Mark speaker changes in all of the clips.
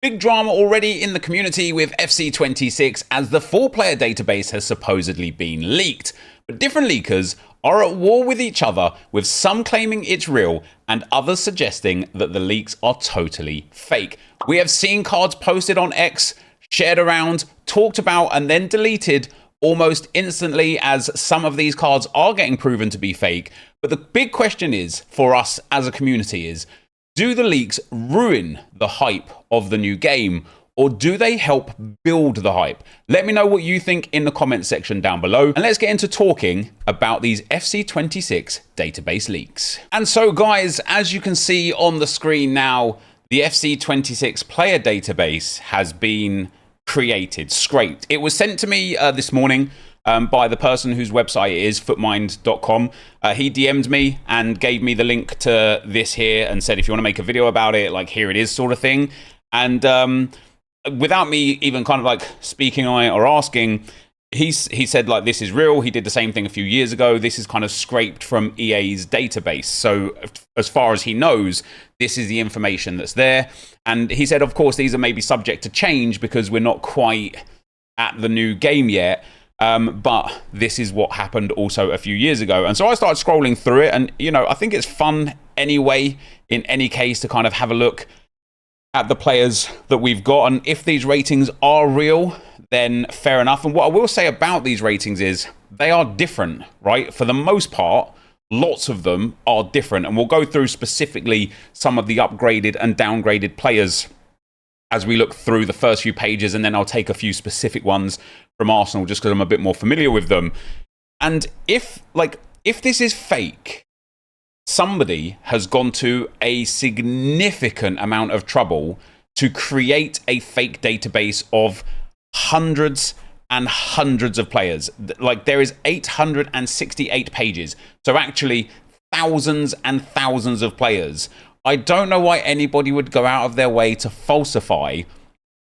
Speaker 1: Big drama already in the community with FC26 as the full player database has supposedly been leaked. But different leakers are at war with each other, with some claiming it's real and others suggesting that the leaks are totally fake. We have seen cards posted on X, shared around, talked about and then deleted almost instantly, as some of these cards are getting proven to be fake. But the big question is, for us as a community, is do the leaks ruin the hype of the new game, or do they help build the hype? Let me know what you think in the comment section down below, and let's get into talking about these FC26 database leaks. And so guys, as you can see on the screen now, the FC26 player database has been created, scraped. It was sent to me this morning by the person whose website is footmind.com. He DM'd me and gave me the link to this here and said, if you want to make a video about it, like, here it is, sort of thing. And without me even kind of like speaking on it or asking, he said, like, this is real. He did the same thing a few years ago. This is kind of scraped from EA's database. So as far as he knows, this is the information that's there. And he said, of course, these are maybe subject to change because we're not quite at the new game yet. But this is what happened also a few years ago. And so I started scrolling through it, and, you know, I think it's fun anyway, in any case, to kind of have a look at the players that we've got. And if these ratings are real, then fair enough. And what I will say about these ratings is they are different, right? For the most part, lots of them are different. And we'll go through specifically some of the upgraded and downgraded players as we look through the first few pages, and then I'll take a few specific ones from Arsenal just because I'm a bit more familiar with them. And if this is fake, somebody has gone to a significant amount of trouble to create a fake database of hundreds and hundreds of players. Like, there is 868 pages. So actually thousands and thousands of players. I don't know why anybody would go out of their way to falsify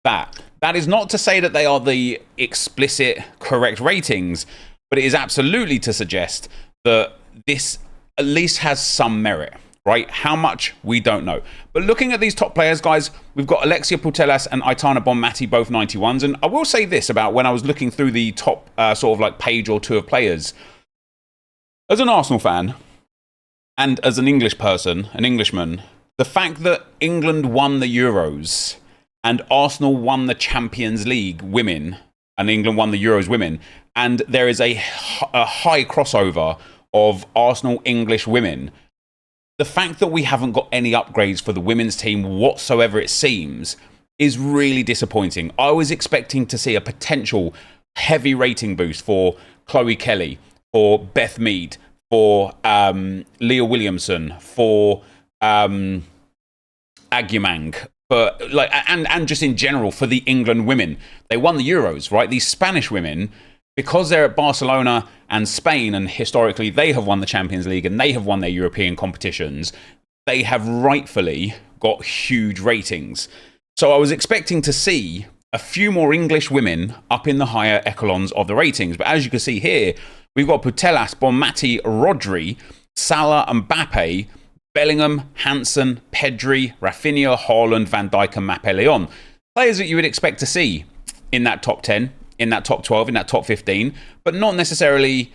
Speaker 1: that. That is not to say that they are the explicit correct ratings, but it is absolutely to suggest that this at least has some merit, right? How much, we don't know. But looking at these top players, guys, we've got Alexia Putellas and Aitana Bonmati, both 91s. And I will say this about when I was looking through the top sort of like page or two of players. As an Arsenal fan, and as an English person, an Englishman, the fact that England won the Euros and Arsenal won the Champions League women, and England won the Euros women, and there is a high crossover of Arsenal English women, the fact that we haven't got any upgrades for the women's team whatsoever, it seems, is really disappointing. I was expecting to see a potential heavy rating boost for Chloe Kelly, for Beth Mead, for Leah Williamson, for Agyemang, for like, and just in general for the England women. They won the Euros, right? These Spanish women, because they're at Barcelona and Spain, and historically they have won the Champions League and they have won their European competitions, they have rightfully got huge ratings. So I was expecting to see a few more English women up in the higher echelons of the ratings. But as you can see here, we've got Putellas, Bonmati, Rodri, Salah, Mbappe, Bellingham, Hansen, Pedri, Rafinha, Haaland, Van Dijk and Mape Leon. Players that you would expect to see in that top 10, in that top 12, in that top 15, but not necessarily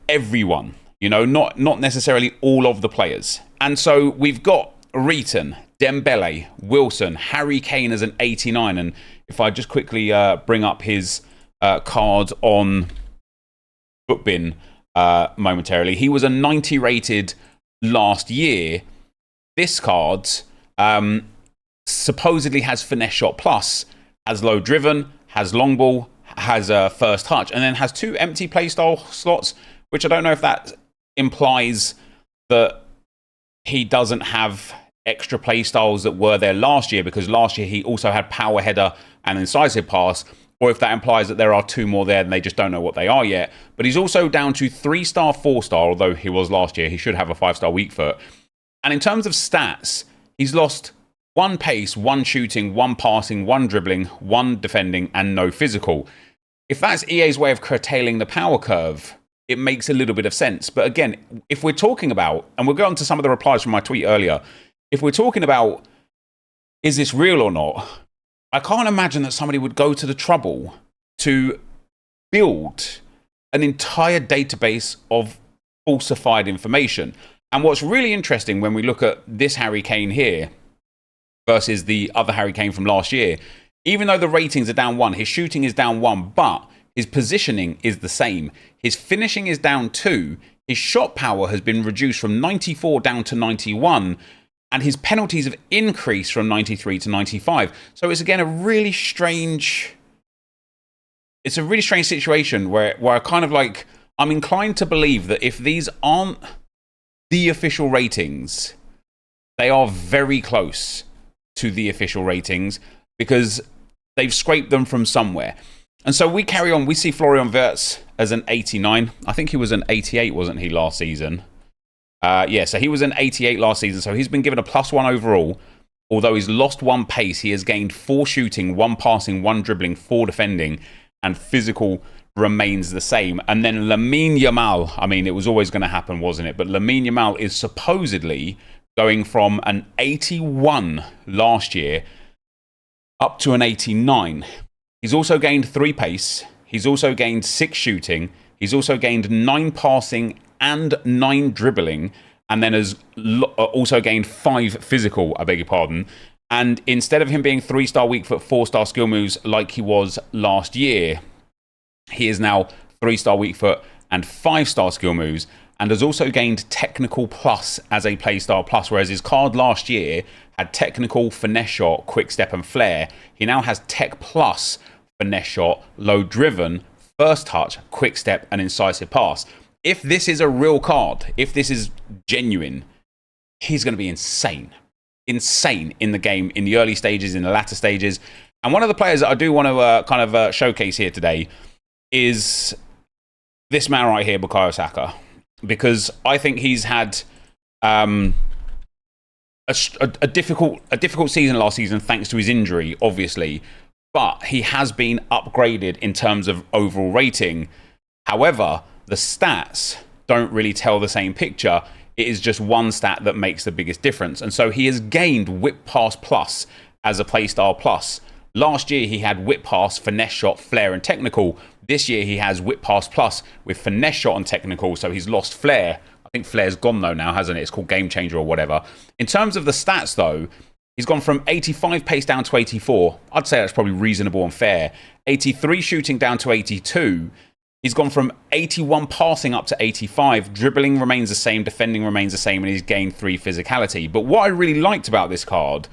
Speaker 1: everyone, you know, not necessarily all of the players. And so we've got Reeton, Dembele, Wilson, Harry Kane as an 89. And if I just quickly bring up his card on Bookbin momentarily, he was a 90 rated last year. This card supposedly has finesse shot plus, has low driven, has long ball, has a first touch, and then has 2 empty playstyle slots, which I don't know if that implies that he doesn't have extra playstyles that were there last year, because last year he also had power header and incisive pass, or if that implies that there are 2 more there and they just don't know what they are yet. But he's also down to 3-star, 4-star, although he was last year. He should have a 5-star weak foot. And in terms of stats, he's lost 1 pace, 1 shooting, 1 passing, 1 dribbling, 1 defending, and no physical. If that's EA's way of curtailing the power curve, it makes a little bit of sense. But again, if we're talking about, and we'll go on to some of the replies from my tweet earlier, if we're talking about is this real or not? I can't imagine that somebody would go to the trouble to build an entire database of falsified information. And what's really interesting when we look at this Harry Kane here versus the other Harry Kane from last year, even though the ratings are down 1, his shooting is down 1, but his positioning is the same. His finishing is down 2. His shot power has been reduced from 94 down to 91. And his penalties have increased from 93 to 95. So it's again a really strange... It's a really strange situation where I kind of like... I'm inclined to believe that if these aren't the official ratings, they are very close to the official ratings because they've scraped them from somewhere. And so we carry on. We see Florian Wirtz as an 89. I think he was an 88, wasn't he, last season? Yeah, so he was an 88 last season. So he's been given a +1 overall. Although he's lost 1 pace, he has gained 4 shooting, 1 passing, 1 dribbling, 4 defending, and physical remains the same. And then Lamine Yamal, I mean, it was always going to happen, wasn't it? But Lamine Yamal is supposedly going from an 81 last year up to an 89. He's also gained 3 pace. He's also gained 6 shooting. He's also gained 9 passing and 9 dribbling. And then has also gained 5 physical, I beg your pardon. And instead of him being 3-star weak foot, 4-star skill moves like he was last year, he is now 3-star weak foot and 5-star skill moves, and has also gained technical plus as a play style plus, whereas his card last year had technical, finesse shot, quick step and flair. He now has tech plus, finesse shot, low driven, first touch, quick step and incisive pass. If this is a real card, if this is genuine, he's going to be insane. Insane in the game, in the early stages, in the latter stages. And one of the players that I do want to showcase here today is this man right here, Bukayo Saka. Because I think he's had a difficult season last season thanks to his injury, obviously. But he has been upgraded in terms of overall rating. However, the stats don't really tell the same picture. It is just one stat that makes the biggest difference. And so he has gained whip pass plus as a playstyle plus. Last year, he had whip pass, finesse shot, flair, and technical. This year, he has whip pass plus with finesse shot and technical. So he's lost flair. I think flair's gone though now, hasn't it? It's called game changer or whatever. In terms of the stats though, he's gone from 85 pace down to 84. I'd say that's probably reasonable and fair. 83 shooting down to 82. He's gone from 81 passing up to 85. Dribbling remains the same, defending remains the same, and he's gained 3 physicality. But what I really liked about this card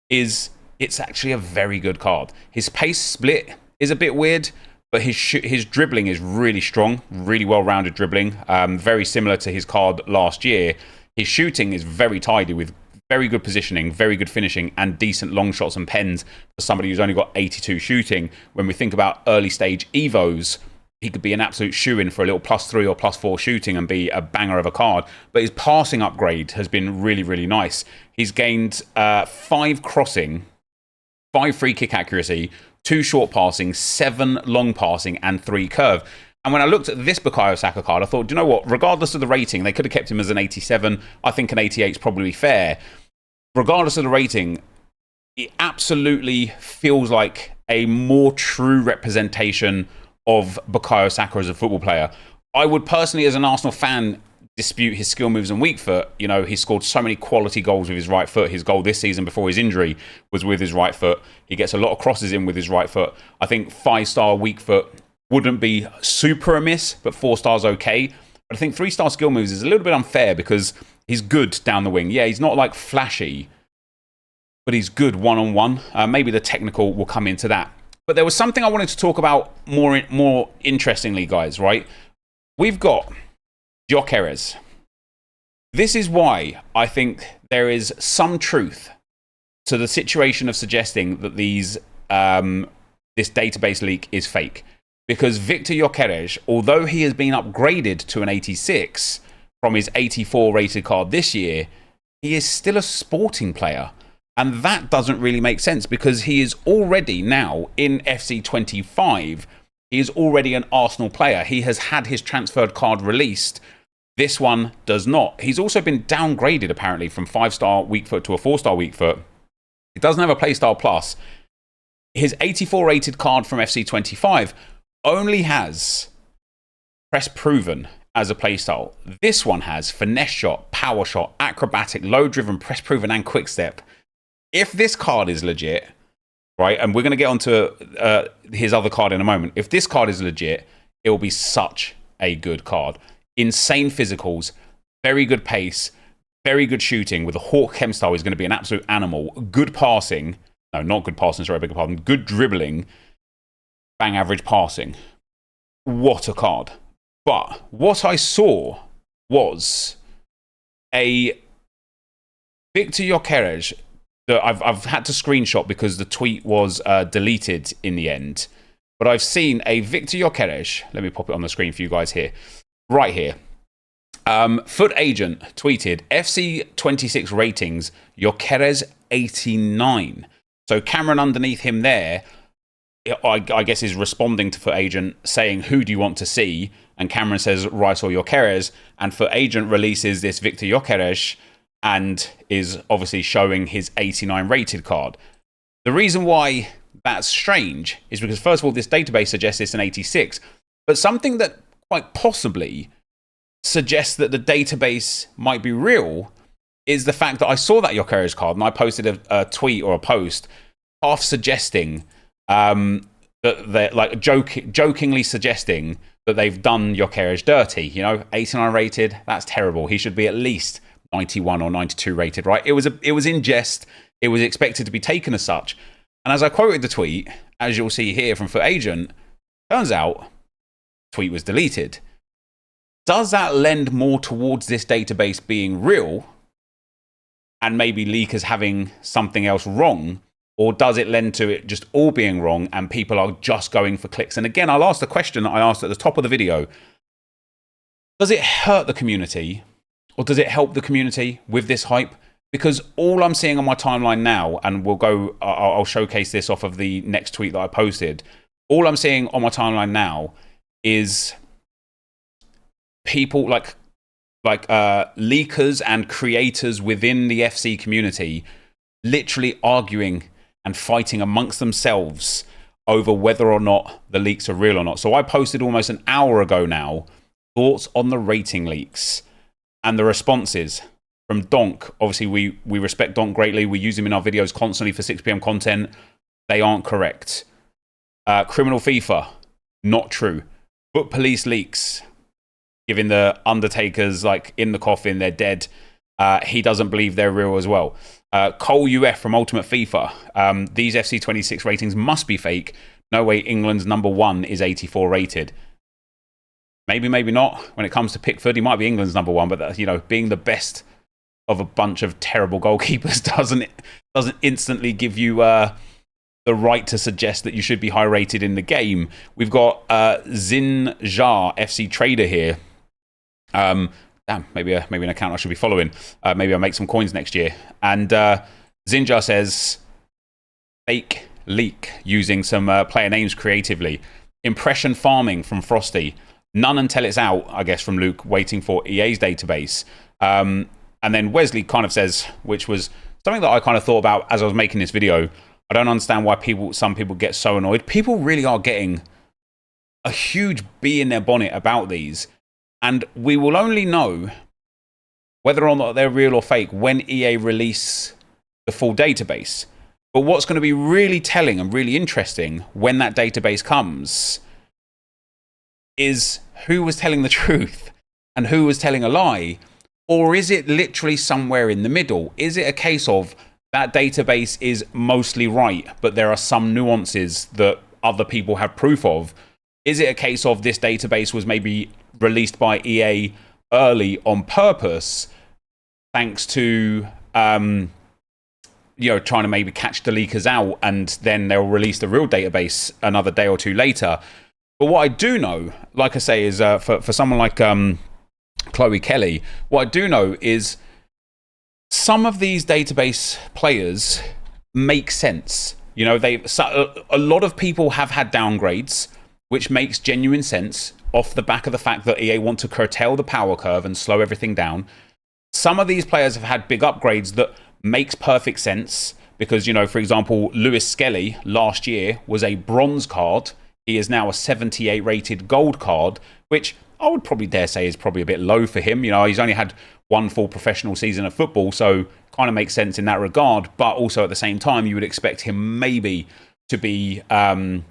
Speaker 1: is it's actually a very good card. His pace split is a bit weird, but his dribbling is really strong, really well-rounded dribbling, very similar to his card last year. His shooting is very tidy with very good positioning, very good finishing, and decent long shots and pens for somebody who's only got 82 shooting. When we think about early stage Evos, he could be an absolute shoo-in for a little +3 or +4 shooting and be a banger of a card. But his passing upgrade has been really, really nice. He's gained 5 crossing, 5 free kick accuracy, 2 short passing, 7 long passing, and 3 curve. And when I looked at this Bukayo Saka card, I thought, do you know what? Regardless of the rating, they could have kept him as an 87. I think an 88 is probably fair. Regardless of the rating, it absolutely feels like a more true representation of Bukayo Saka as a football player. I would personally, as an Arsenal fan, dispute his skill moves and weak foot. You know, he scored so many quality goals with his right foot. His goal this season before his injury was with his right foot. He gets a lot of crosses in with his right foot. I think 5-star weak foot wouldn't be super amiss, but 4 stars okay. But I think 3-star skill moves is a little bit unfair because he's good down the wing. Yeah, he's not like flashy, but he's good one-on-one. Maybe the technical will come into that. But there was something I wanted to talk about more interestingly, guys, right? We've got Enquiries. This is why I think there is some truth to the situation of suggesting that this database leak is fake. Because Victor Enquiries, although he has been upgraded to an 86 from his 84 rated card this year, he is still a Sporting player. And that doesn't really make sense because he is already now in FC25. He is already an Arsenal player. He has had his transferred card released. This one does not. He's also been downgraded apparently from 5-star weak foot to a 4-star weak foot. It doesn't have a playstyle plus. His 84 rated card from FC25 only has press proven as a playstyle. This one has finesse shot, power shot, acrobatic, low driven, press proven, and quick step. If this card is legit, right, and we're going to get onto his other card in a moment. If this card is legit, it will be such a good card. Insane physicals, very good pace, very good shooting. With a Hawk Chem style, he's going to be an absolute animal. Good passing. No, not good passing, sorry, I beg your pardon. Good dribbling, bang average passing. What a card. But what I saw was a Victor Gyökeres that I've had to screenshot because the tweet was deleted in the end. But I've seen a Victor Gyökeres. Let me pop it on the screen for you guys here. Right here. Foot Agent tweeted, FC26 ratings, Gyökeres 89. So Cameron underneath him there, I guess, is responding to Foot Agent saying, who do you want to see? And Cameron says, Rice or Gyökeres. And Foot Agent releases this Victor Gyökeres and is obviously showing his 89 rated card. The reason why that's strange is because, first of all, this database suggests it's an 86, but something that quite possibly suggests that the database might be real is the fact that I saw that Gyökeres card and I posted a tweet or a post half suggesting that they're like jokingly suggesting that they've done Gyökeres dirty. You know, 89 rated, that's terrible. He should be at least 91 or 92 rated, right? It was in jest. It was expected to be taken as such. And as I quoted the tweet, as you'll see here from Foot Agent, turns out the tweet was deleted. Does that lend more towards this database being real and maybe leakers having something else wrong? Or does it lend to it just all being wrong and people are just going for clicks? And again, I'll ask the question that I asked at the top of the video. Does it hurt the community or does it help the community with this hype? Because all I'm seeing on my timeline now, and I'll showcase this off of the next tweet that I posted. All I'm seeing on my timeline now is people like leakers and creators within the FC community literally arguing and fighting amongst themselves over whether or not the leaks are real or not. So I posted almost an hour ago now thoughts on the rating leaks and the responses from Donk. Obviously, we respect Donk greatly. We use him in our videos constantly for 6 PM content. They aren't correct. Criminal FIFA, not true. Book Police leaks, giving the Undertakers like in the coffin, they're dead. He doesn't believe they're real as well. Cole UF from Ultimate FIFA. These FC26 ratings must be fake. No way England's #1 is 84 rated. Maybe, maybe not. When it comes to Pickford, he might be England's #1, but you know, being the best of a bunch of terrible goalkeepers doesn't instantly give you the right to suggest that you should be high rated in the game. We've got Zinjar FC Trader here. Damn, maybe an account I should be following. Maybe I'll make some coins next year. And Zinjar says, fake leak using some player names creatively. Impression farming from Frosty. None until it's out, I guess, from Luke, waiting for EA's database. And then Wesley kind of says, which was something that I kind of thought about as I was making this video. I don't understand why some people get so annoyed. People really are getting a huge bee in their bonnet about these. And we will only know whether or not they're real or fake when EA release the full database. But what's going to be really telling and really interesting when that database comes is who was telling the truth and who was telling a lie. Or is it literally somewhere in the middle? Is it a case of that database is mostly right, but there are some nuances that other people have proof of? Is it a case of this database was maybe released by EA early on purpose, thanks to trying to maybe catch the leakers out, and then they'll release the real database another day or two later? But what I do know, like I say, is for someone like Chloe Kelly, what I do know is some of these database players make sense. You know, a lot of people have had downgrades, which makes genuine sense off the back of the fact that EA want to curtail the power curve and slow everything down. Some of these players have had big upgrades that makes perfect sense because, you know, for example, Lewis Skelly last year was a bronze card. He is now a 78 rated gold card, which I would probably dare say is probably a bit low for him. You know, he's only had one full professional season of football, so kind of makes sense in that regard. But also at the same time, you would expect him maybe to be an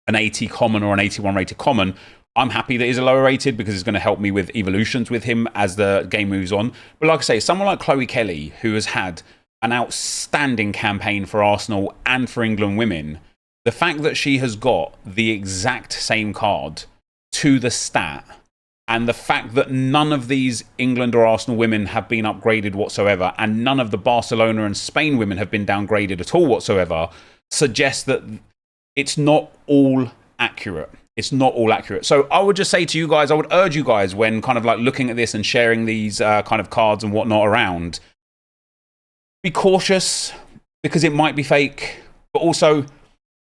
Speaker 1: 80 common or an 81 rated common. I'm happy that he's a lower rated because it's going to help me with evolutions with him as the game moves on. But like I say, someone like Chloe Kelly, who has had an outstanding campaign for Arsenal and for England women, the fact that she has got the exact same card to the stat, and the fact that none of these England or Arsenal women have been upgraded whatsoever, and none of the Barcelona and Spain women have been downgraded at all whatsoever, suggests that it's not all accurate. It's not all accurate. So I would just say to you guys, I would urge you guys, when kind of like looking at this and sharing these kind of cards and whatnot around, be cautious, because it might be fake, but also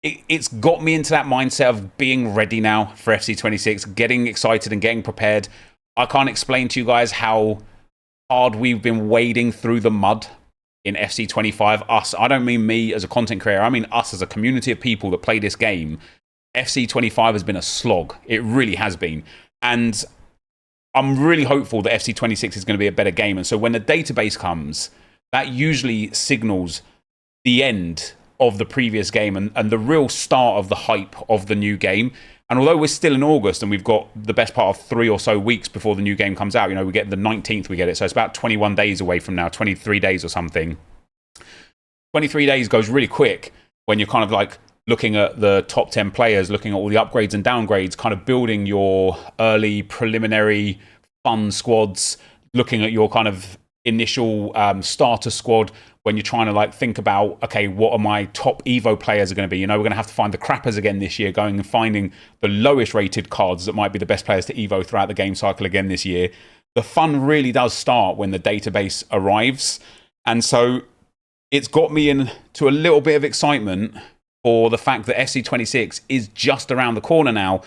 Speaker 1: it's got me into that mindset of being ready now for FC26, getting excited and getting prepared. I can't explain to you guys how hard we've been wading through the mud in FC25. Us, I don't mean me as a content creator, I mean us as a community of people that play this game. FC25 has been a slog. It really has been. And I'm really hopeful that FC26 is going to be a better game. And so when the database comes, that usually signals the end of the previous game and the real start of the hype of the new game. And although we're still in August and we've got the best part of 3 or so weeks before the new game comes out, you know, we get the 19th, we get it. So it's about 21 days away from now, 23 days or something. 23 days goes really quick when you're kind of like looking at the top 10 players, looking at all the upgrades and downgrades, kind of building your early preliminary fun squads, looking at your kind of initial starter squad when you're trying to like think about, okay, what are my top Evo players are going to be? You know, we're going to have to find the crappers again this year, going and finding the lowest rated cards that might be the best players to Evo throughout the game cycle again this year. The fun really does start when the database arrives. And so it's got me into a little bit of excitement for the fact that FC26 is just around the corner now.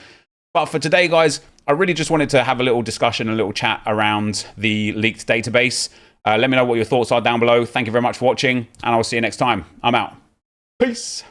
Speaker 1: But for today, guys, I really just wanted to have a little discussion, a little chat around the leaked database. Let me know what your thoughts are down below. Thank you very much for watching, and I'll see you next time. I'm out. Peace.